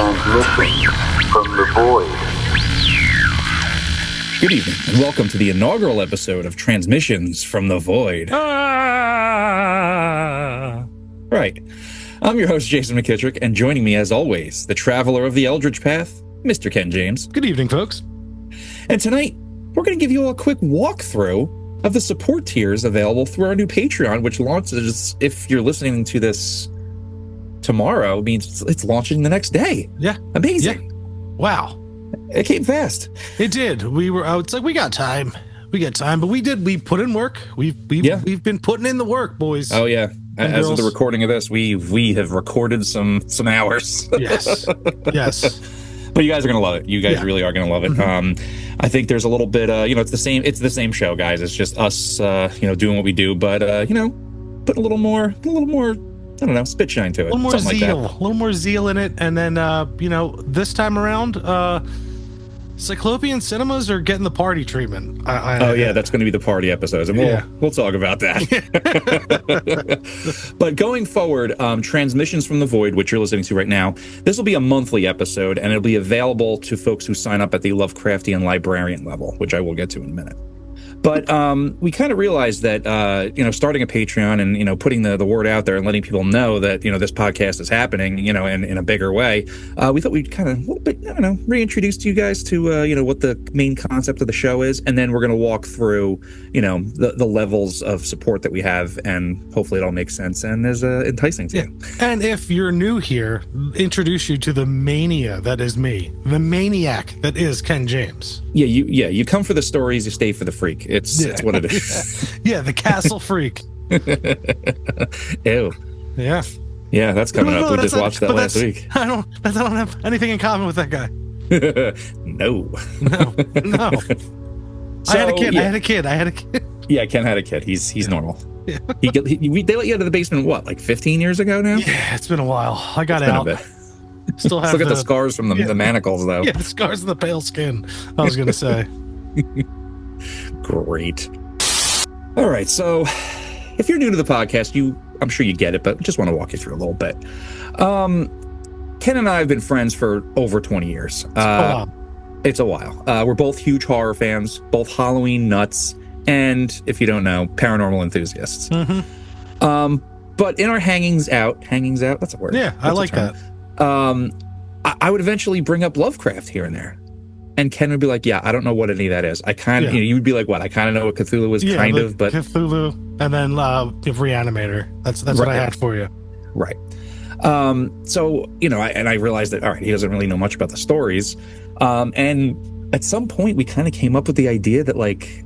Transmission from the void. Good evening, and welcome to the inaugural episode of Transmissions from the Void. Right. I'm your host, Jason McKittrick, and joining me, as always, the traveler of the Eldritch Path, Mr. Ken James. Good evening, folks. And tonight, we're going to give you all a quick walkthrough of the support tiers available through our new Patreon, which launches, if you're listening to this tomorrow, means it's launching the next day. Yeah. Amazing. Yeah. Wow. It came fast. It did. We were out. It's like, we got time. But we put in work. We've been putting in the work, boys. Oh, yeah. And As girls. of the recording of this, we have recorded some hours. Yes. Yes. But you guys are gonna love it. You guys really are gonna love it. Mm-hmm. I think there's a little bit, it's the same show, guys. It's just us, doing what we do, but put a little more, I don't know, spit shine to it. A little more Something zeal. like that. A little more zeal in it. And then, this time around, Cyclopean Cinemas are getting the party treatment. That's going to be the party episodes, and we'll talk about that. But going forward, Transmissions from the Void, which you're listening to right now, this will be a monthly episode, and it'll be available to folks who sign up at the Lovecraftian Librarian level, which I will get to in a minute. But we kind of realized that, starting a Patreon and, putting the word out there and letting people know that, this podcast is happening, in a bigger way, we thought we'd kind of a little bit, reintroduce to you guys to, what the main concept of the show is. And then we're going to walk through, the levels of support that we have, and hopefully it all makes sense and is enticing to you. And if you're new here, introduce you to the mania that is me, the maniac that is Ken James. You come for the stories, you stay for the freak. It's what it is. Yeah, the castle freak. Ew. Yeah. Yeah, that's coming up. We just watched that last week. I don't have anything in common with that guy. No. I had a kid. Yeah, Ken had a kid. He's normal. Yeah. They let you out of the basement, what, like 15 years ago now? Yeah, it's been a while. I got out. Still have Look at the scars from the manacles, though. Yeah, the scars and the pale skin, I was going to say. Great. All right, so if you're new to the podcast, I'm sure you get it, but just want to walk you through a little bit. Ken and I have been friends for over 20 years. It's a while. We're both huge horror fans, both Halloween nuts, and, if you don't know, paranormal enthusiasts. Mm-hmm. But in our hangings out, that's a word. Yeah, I like that. I would eventually bring up Lovecraft here and there. And Ken would be like, yeah, I don't know what any of that is. I kind of, you would be like, what? I kind of know what Cthulhu was, but Cthulhu, and then Reanimator. That's right. What I had for you. Right. So, I realized that, all right, he doesn't really know much about the stories. And at some point we kind of came up with the idea that, like,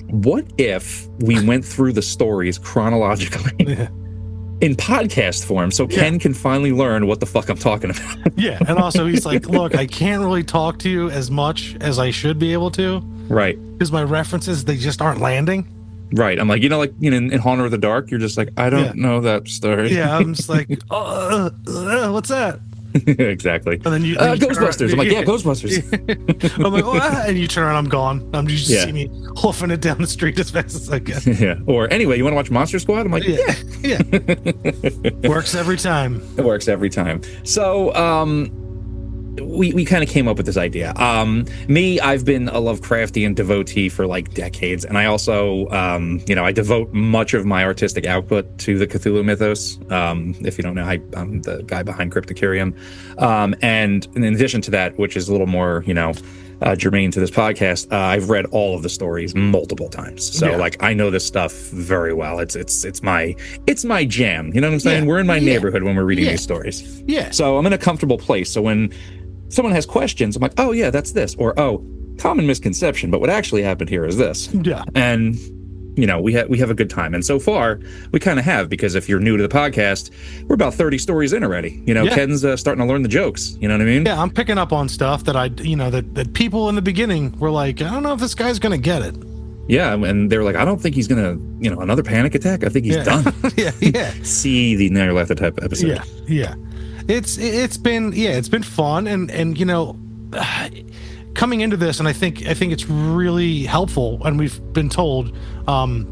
what if we went through the stories chronologically in podcast form, so Ken can finally learn what the fuck I'm talking about. Yeah, and also he's like, look, I can't really talk to you as much as I should be able to. Right. Because my references, they just aren't landing. Right. I'm like, in Haunter of the Dark, you're just like, I don't know that story. Yeah, I'm just like, what's that? Exactly. And then you Ghostbusters. I'm like, yeah, Ghostbusters. I'm like, and you turn around, I'm gone. You just see me hoofing it down the street as fast as I can. Yeah. Or anyway, you want to watch Monster Squad? I'm like, yeah. Works every time. It works every time. So, we kind of came up with this idea. I've been a Lovecraftian devotee for like decades, and I also, I devote much of my artistic output to the Cthulhu mythos. If you don't know, I'm the guy behind Cryptocurium. And in addition to that, which is a little more, germane to this podcast, I've read all of the stories multiple times. So I know this stuff very well. It's my jam. You know what I'm saying? We're in my neighborhood when we're reading these stories. Yeah. So I'm in a comfortable place. So when someone has questions, I'm like, oh yeah, that's this, or oh, common misconception, but what actually happened here is this. Yeah. And we have a good time, and so far we kind of have, because if you're new to the podcast, we're about 30 stories in already. Ken's starting to learn the jokes. You know what I mean? Yeah, I'm picking up on stuff that that people in the beginning were like, I don't know if this guy's gonna get it. Yeah, and they were like, I don't think he's gonna, another panic attack. I think he's done. Yeah. See the Never Left the type episode. Yeah. It's been fun, and coming into this, and I think it's really helpful, and we've been told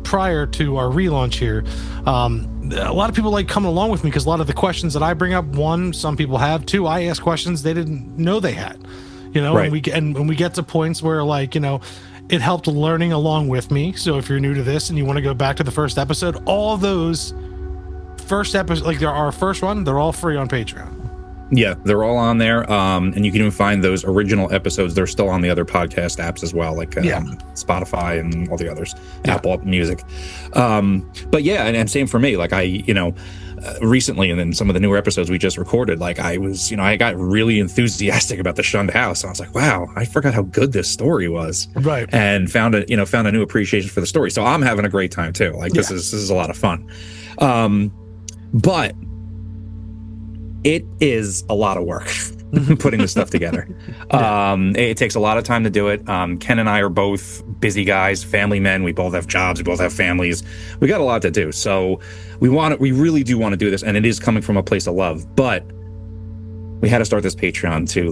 prior to our relaunch here, a lot of people like coming along with me because a lot of the questions that I bring up, one, some people have, two, I ask questions they didn't know they had, Right. and when we get to points where it helped learning along with me. So if you're new to this and you want to go back to the first episode, all those first episodes, like our first one, they're all free on Patreon. Yeah, they're all on there. And you can even find those original episodes. They're still on the other podcast apps as well, like Spotify and all the others, Apple Music. But yeah, and same for me. Like recently, and then some of the newer episodes we just recorded, like I was, I got really enthusiastic about the Shunned House. I was like, wow, I forgot how good this story was. Right. And found a new appreciation for the story. So I'm having a great time too. Like this is a lot of fun. But it is a lot of work putting this stuff together. It takes a lot of time to do it. Ken and I are both busy guys, family men. We both have jobs. We both have families. We got a lot to do. So we really do want to do this. And it is coming from a place of love. But we had to start this Patreon to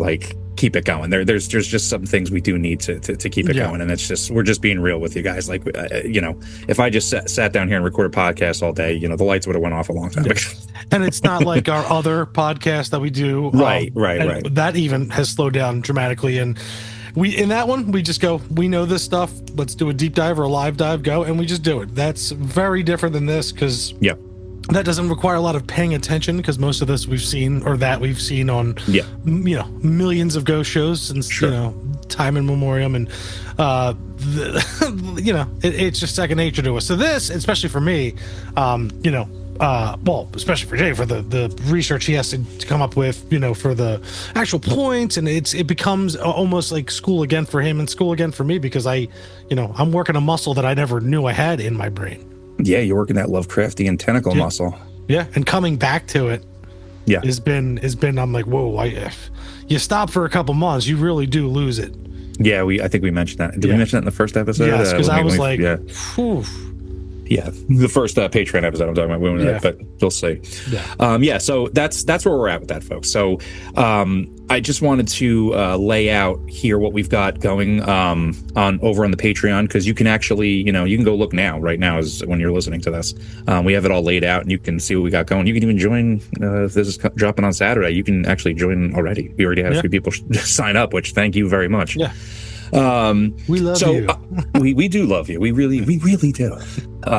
keep it going. There's just some things we do need to keep it going. And we're just being real with you guys. Like, if I just sat down here and recorded a podcast all day, the lights would have went off a long time ago. And it's not like our other podcast that we do. Right. That even has slowed down dramatically. And in that one, we just go, we know this stuff. Let's do a deep dive or a live dive, go. And we just do it. That's very different than this because that doesn't require a lot of paying attention because most of this we've seen on, millions of ghost shows since, time in memoriam. And, it's just second nature to us. So this, especially for me, especially for Jay, for the research he has to come up with, for the actual points, and it becomes almost like school again for him and school again for me because I'm working a muscle that I never knew I had in my brain. Yeah, you're working that Lovecraftian tentacle muscle. Yeah, and coming back to it, has been. I'm like, whoa! You stop for a couple months, you really do lose it. Yeah, I think we mentioned that. Did we mention that in the first episode? Yes, because I was like, whew. Yeah, the first Patreon episode I'm talking about, but you'll see. So that's where we're at with that, folks. So I just wanted to lay out here what we've got going over on the Patreon, because you can actually, you can go look now. Right now is when you're listening to this. We have it all laid out, and you can see what we got going. You can even join if this is dropping on Saturday. You can actually join already. We already had a few people sign up, which thank you very much. Yeah. We love you. We do love you. We really do.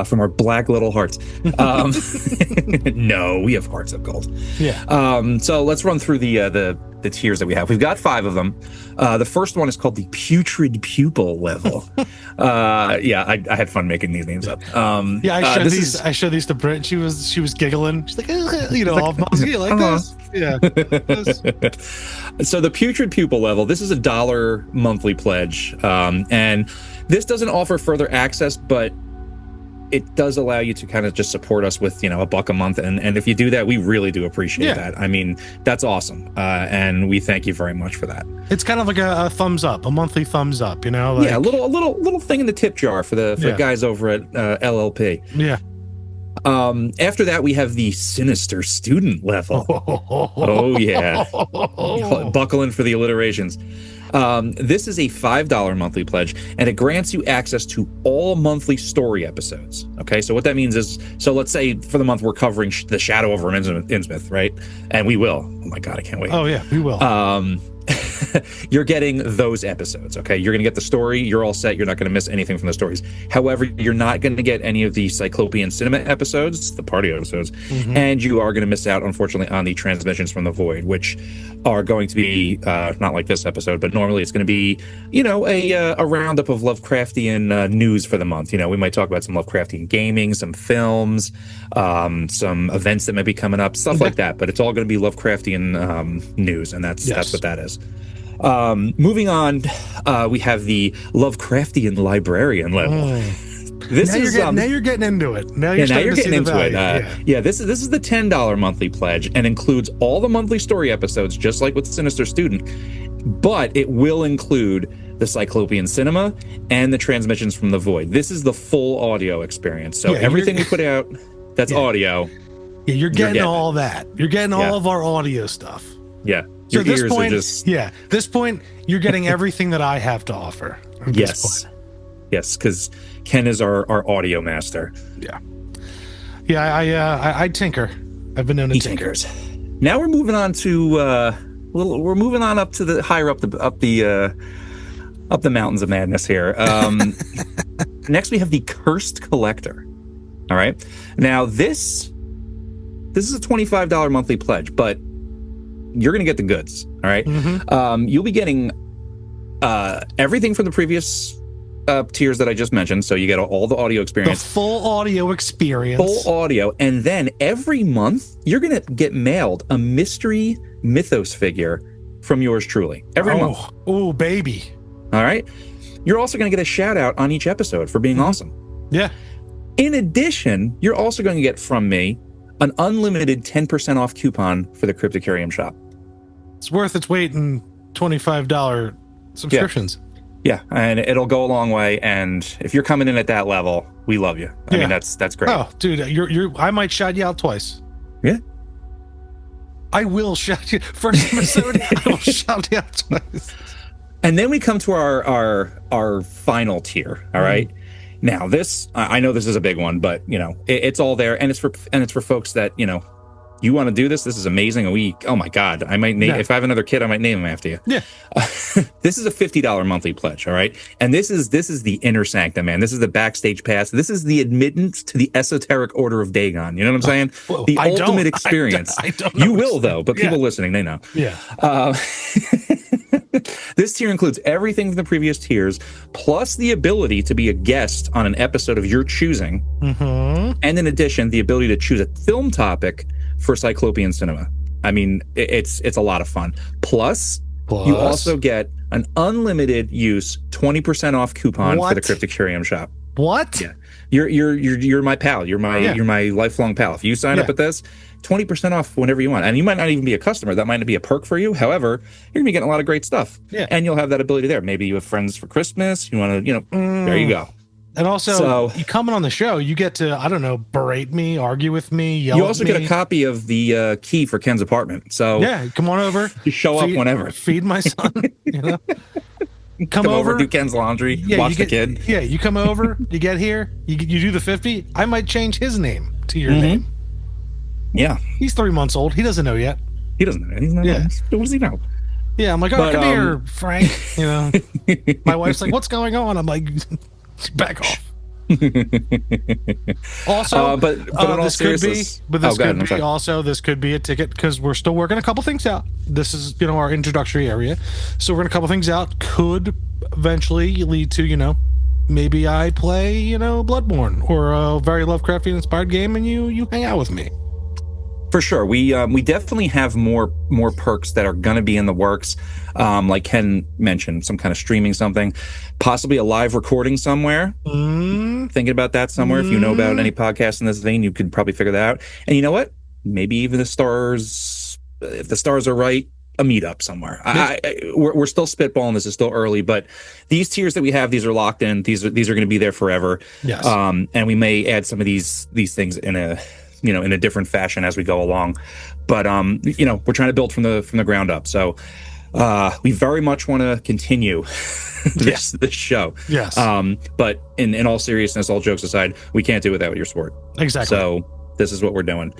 From our black little hearts. No, we have hearts of gold. Yeah. So let's run through the tiers that we have. We've got 5 of them. The first one is called the Putrid Pupil level. I had fun making these names up. I showed these to Britt. She was giggling. She's like, all mousy like this. Yeah. So the Putrid Pupil level, this is a $1 monthly pledge. And this doesn't offer further access, but it does allow you to kind of just support us with, $1 a month. And if you do that, we really do appreciate that. I mean, that's awesome. And we thank you very much for that. It's kind of like a thumbs up, a monthly thumbs up, a little thing in the tip jar for the guys over at LLP. Yeah. After that, we have the Sinister Student level. Oh yeah. Buckle in for the alliterations. This is a $5 monthly pledge, and it grants you access to all monthly story episodes. Okay, so what that means is, let's say for the month we're covering The Shadow over Innsmouth, right? And we will. Oh my God, I can't wait. Oh yeah, we will. You're getting those episodes, okay? You're going to get the story. You're all set. You're not going to miss anything from the stories. However, you're not going to get any of the Cyclopean Cinema episodes, the party episodes, and you are going to miss out, unfortunately, on the Transmissions from the Void, which are going to be, not like this episode, but normally it's going to be, a roundup of Lovecraftian news for the month. We might talk about some Lovecraftian gaming, some films, some events that might be coming up, stuff like that. But it's all going to be Lovecraftian news, and that's what that is. Moving on, we have the Lovecraftian Librarian level. This now you're getting into it. Now you're getting into it. This is the $10 monthly pledge, and includes all the monthly story episodes, just like with Sinister Student, but it will include the Cyclopean Cinema and the Transmissions from the Void. This is the full audio experience. So everything we put out, that's audio. Yeah, you're getting all that. You're getting all of our audio stuff. Yeah. So Your at this ears point, are just this point, you're getting everything that I have to offer. yes, because Ken is our audio master. I tinker. I've been known to tinker. Tinkers. Now we're moving on to we're moving on up to the higher up the mountains of madness here. Next we have the Cursed Collector. All right. Now this is a $25 monthly pledge, but you're going to get the goods. All right. You'll be getting everything from the previous tiers that I just mentioned. So you get all the audio experience. The full audio experience. Full audio. And then every month, you're going to get mailed a mystery mythos figure from yours truly. Every month. Oh, baby. All right. You're also going to get a shout out on each episode for being awesome. Yeah. In addition, you're also going to get from me an unlimited 10% off coupon for the Cryptocarium shop. It's worth its weight in $25 subscriptions. Yeah, and it'll go a long way. And if you're coming in at that level, we love you. I mean, that's great. Oh, dude, I might shout you out twice. Yeah. I will shout you. First episode, I will shout you out twice. And then we come to our final tier. All right. Now this, I know this is a big one, but it's all there, and it's for folks that you want to do this. This is amazing. Oh my God, I might name if I have another kid, I might name him after you. Yeah. This is a $50 monthly pledge. All right, and this is the inner sanctum, man. This is the backstage pass. This is the admittance to the esoteric order of Dagon. You know what I'm saying? The ultimate experience. I don't know. You will though, but people listening, they know. Yeah. This tier includes everything from the previous tiers, plus the ability to be a guest on an episode of your choosing. And in addition, the ability to choose a film topic for Cyclopean Cinema. I mean, it's a lot of fun. Plus, you also get an unlimited use 20% off coupon for the Cryptocarium shop. What? Yeah. You're my pal. You're my lifelong pal. If you sign up at this, 20% off whenever you want. And you might not even be a customer. That might not be a perk for you. However, you're gonna be getting a lot of great stuff. Yeah. And you'll have that ability there. Maybe you have friends for Christmas. You want to, there you go. And also, you coming on the show, you get to, I don't know, berate me, argue with me, yell at me. You also get a copy of the key for Ken's apartment. So yeah, come on over. You show up whenever. Feed my son. Come over, do Ken's laundry, watch the kid. Yeah, you come over, you get here, you do the 50. I might change his name to your name. Yeah. He's 3 months old. He doesn't know yet. He doesn't know. He's not. Yeah. What does he know? Yeah, I'm like, come here, Frank. My wife's like, what's going on? I'm like, back off. Also, but this could be, this could be a ticket because we're still working a couple things out. This is our introductory area, so we're gonna couple things out. Could eventually lead to maybe I play Bloodborne or a very Lovecraftian inspired game, and you hang out with me. For sure. We definitely have more perks that are going to be in the works. Like Ken mentioned, some kind of streaming something, possibly a live recording somewhere. Thinking about that somewhere. If you know about any podcast in this vein, you could probably figure that out. And you know what? Maybe even if the stars are right, a meetup somewhere. We're still spitballing. This is still early, but these tiers that we have, these are locked in. These are going to be there forever. Yes. And we may add some of these things in a different fashion as we go along, but we're trying to build from the ground up. So we very much want to continue this show. Yes. But in all seriousness, all jokes aside, we can't do it without your support. Exactly. So this is what we're doing.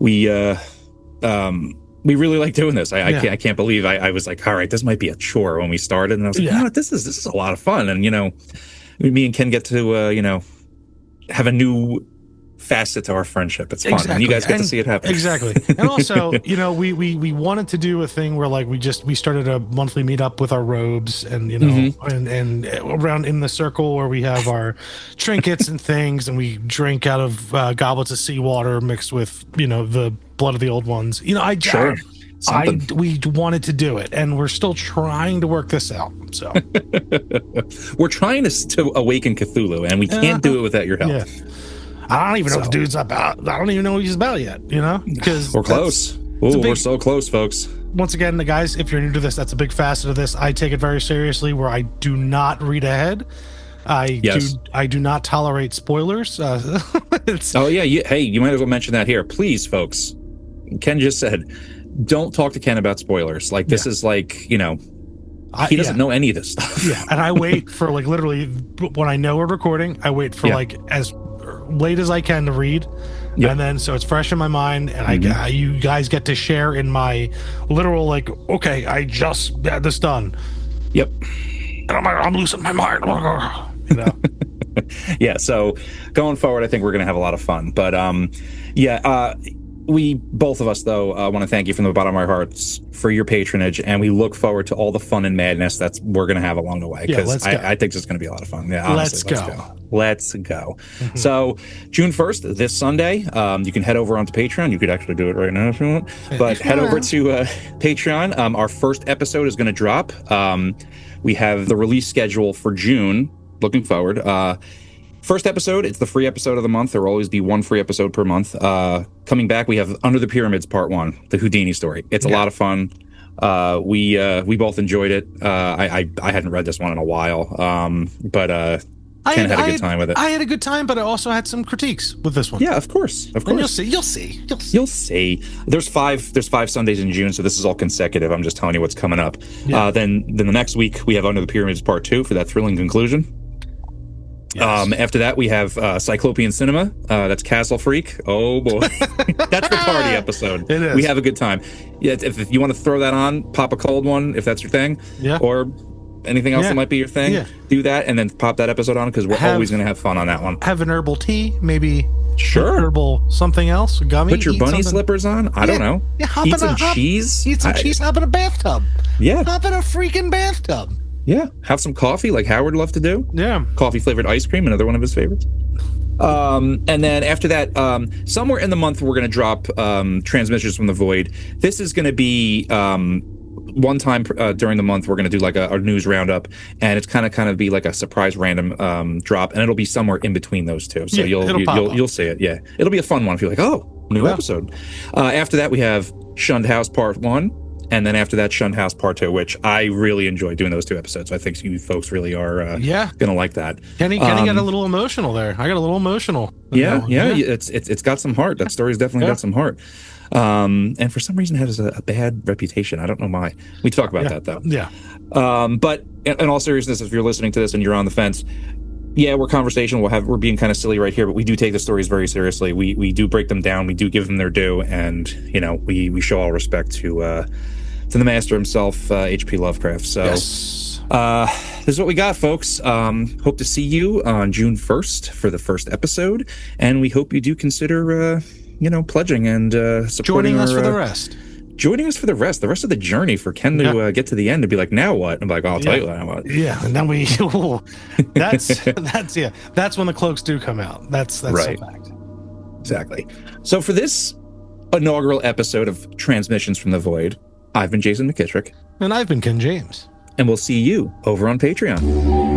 We really like doing this. I can't believe I was like, all right, this might be a chore when we started, and I was like, this is a lot of fun, and me and Ken get to have a new facet to our friendship. It's fun. Exactly. And you guys get to see it happen. Exactly. And also, we wanted to do a thing where we started a monthly meetup with our robes and, and around in the circle where we have our trinkets and things, and we drink out of goblets of seawater mixed with, the blood of the old ones. We wanted to do it, and we're still trying to work this out. So we're trying to awaken Cthulhu, and we can't do it without your help. Yeah. I don't even know what the dude's about. I don't even know what he's about yet, because we're close. We're so close, folks. Once again, the guys, if you're new to this, that's a big facet of this. I take it very seriously, where I do not read ahead. I do not tolerate spoilers. Hey, you might as well mention that here, please, folks. Ken just said, don't talk to Ken about spoilers. Like, this is like, he doesn't know any of this stuff. Yeah, and I wait for like literally when I know we're recording, I wait for like as late as I can to read. Yep. And then so it's fresh in my mind, and you guys get to share in my literal like, okay, I just had this done. Yep. And I'm losing my mind. Yeah, so going forward, I think we're going to have a lot of fun. But we both of us, though, want to thank you from the bottom of our hearts for your patronage, and we look forward to all the fun and madness we're going to have along the way, because I think it's going to be a lot of fun. Yeah, honestly, let's go. Mm-hmm. So June 1st, this Sunday, you can head over onto Patreon. You could actually do it right now if you want, but head over to Patreon. Our first episode is going to drop. We have the release schedule for June. Looking forward. First episode, it's the free episode of the month. There will always be one free episode per month. Coming back, we have Under the Pyramids Part 1, the Houdini story. It's a lot of fun. We both enjoyed it. I hadn't read this one in a while, but Ken had a good time with it. I had a good time, but I also had some critiques with this one. Yeah, of course. And you'll see. There's five Sundays in June, so this is all consecutive. I'm just telling you what's coming up. Yeah. Then the next week, we have Under the Pyramids Part 2 for that thrilling conclusion. Yes. After that, we have Cyclopean Cinema. That's Castle Freak. Oh, boy. That's the party episode. It is. We have a good time. Yeah, if you want to throw that on, pop a cold one, if that's your thing. Yeah. Or anything else that might be your thing. Yeah. Do that, and then pop that episode on, because we're always going to have fun on that one. Have an herbal tea, maybe. Sure. Herbal something else, gummy. Put your bunny slippers on. I don't know. Yeah, eat some cheese. Eat some cheese. Hop in a bathtub. Yeah. Hop in a freaking bathtub. Yeah, have some coffee like Howard loved to do. Yeah. Coffee-flavored ice cream, another one of his favorites. And then after that, somewhere in the month, we're going to drop Transmissions from the Void. This is going to be one time during the month, we're going to do like a news roundup, and it's kind of be like a surprise random drop, and it'll be somewhere in between those two. So you'll see it. Yeah, it'll be a fun one if you're like, oh, new episode. After that, we have Shunned House Part 1. And then after that, Shunned House Part 2, which I really enjoy doing those two episodes. I think you folks really are going to like that. Kenny got a little emotional there. I got a little emotional. Yeah. It's got some heart. That story's definitely got some heart. And for some reason, it has a bad reputation. I don't know why. We talk about that, though. Yeah. But in all seriousness, if you're listening to this and you're on the fence, we're conversational. We're being kind of silly right here, but we do take the stories very seriously. We do break them down. We do give them their due, and we show all respect to the master himself, H.P. Lovecraft. So this is what we got, folks. Hope to see you on June 1st for the first episode, and we hope you do consider pledging and supporting joining us for the rest. Joining us for the rest of the journey for Ken to get to the end and be like, now what? I'm like, I'll tell you now what. Yeah, and then that's when the cloaks do come out. That's right. A fact. Exactly. So for this inaugural episode of Transmissions from the Void, I've been Jason McKittrick. And I've been Ken James. And we'll see you over on Patreon.